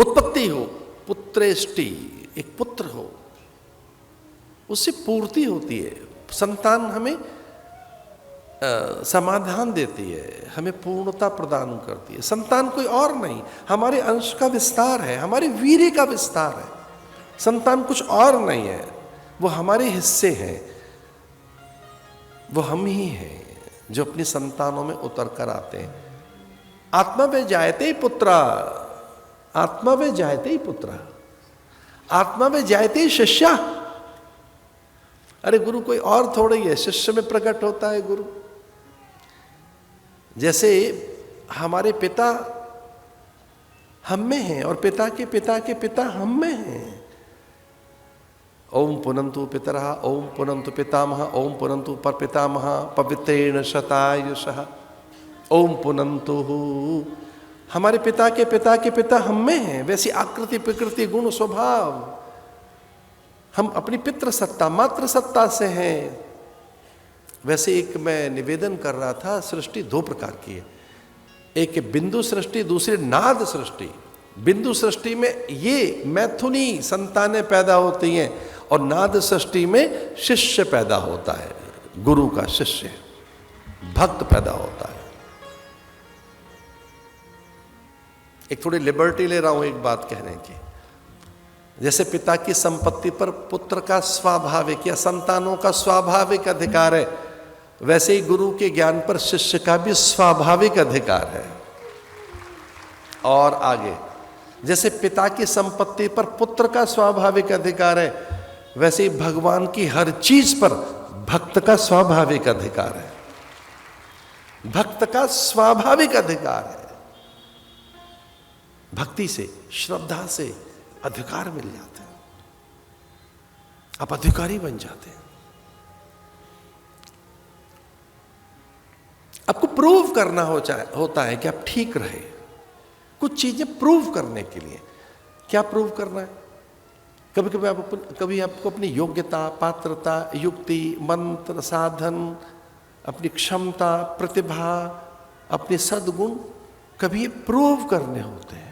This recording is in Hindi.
उत्पत्ति हो, पुत्रेष्टि, एक पुत्र हो, उससे पूर्ति होती है। संतान हमें समाधान देती है, हमें पूर्णता प्रदान करती है। संतान कोई और नहीं, हमारे अंश का विस्तार है, हमारे वीर्य का विस्तार है। संतान कुछ और नहीं है, वो हमारे हिस्से हैं, वो हम ही हैं जो अपनी संतानों में उतर कर आते हैं। आत्मा वे जायते ही पुत्रा, आत्मा वे जायते ही पुत्रा, आत्मा वे जायते ही शिष्या। अरे गुरु कोई और थोड़ा ही है, शिष्य में प्रकट होता है गुरु। जैसे हमारे पिता हम में हैं और पिता के पिता के पिता हम में हैं। ओम पुनंतु पितरः, ओम पुनंतु पितामह, ओम पुनंतु परपितामह, पवित्रेण शतायुषः, ओम पुनंतु। हमारे पिता के पिता के पिता हम में हैं। वैसी आकृति प्रकृति गुण स्वभाव हम अपनी पितृ सत्ता मातृ सत्ता से हैं। वैसे एक मैं निवेदन कर रहा था, सृष्टि दो प्रकार की है, एक है बिंदु सृष्टि, दूसरी नाद सृष्टि। बिंदु सृष्टि में ये मैथुनी संतानें पैदा होती हैं और नाद सृष्टि में शिष्य पैदा होता है, गुरु का शिष्य भक्त पैदा होता है। एक थोड़ी लिबर्टी ले रहा हूं एक बात कहने की। जैसे पिता की संपत्ति पर पुत्र का स्वाभाविक या संतानों का स्वाभाविक अधिकार है, वैसे ही गुरु के ज्ञान पर शिष्य का भी स्वाभाविक अधिकार है। और आगे, जैसे पिता की संपत्ति पर पुत्र का स्वाभाविक अधिकार है, वैसे ही भगवान की हर चीज पर भक्त का स्वाभाविक अधिकार है। भक्त का स्वाभाविक अधिकार है। भक्ति से, श्रद्धा से अधिकार मिल जाते हैं, आप अधिकारी बन जाते हैं। आपको प्रूव करना होता है कि आप ठीक रहे। कुछ चीजें प्रूव करने के लिए, क्या प्रूव करना है? कभी आपको अपनी योग्यता, पात्रता, युक्ति, मंत्र, साधन, अपनी क्षमता, प्रतिभा, अपने सद्गुण कभी प्रूव करने होते हैं।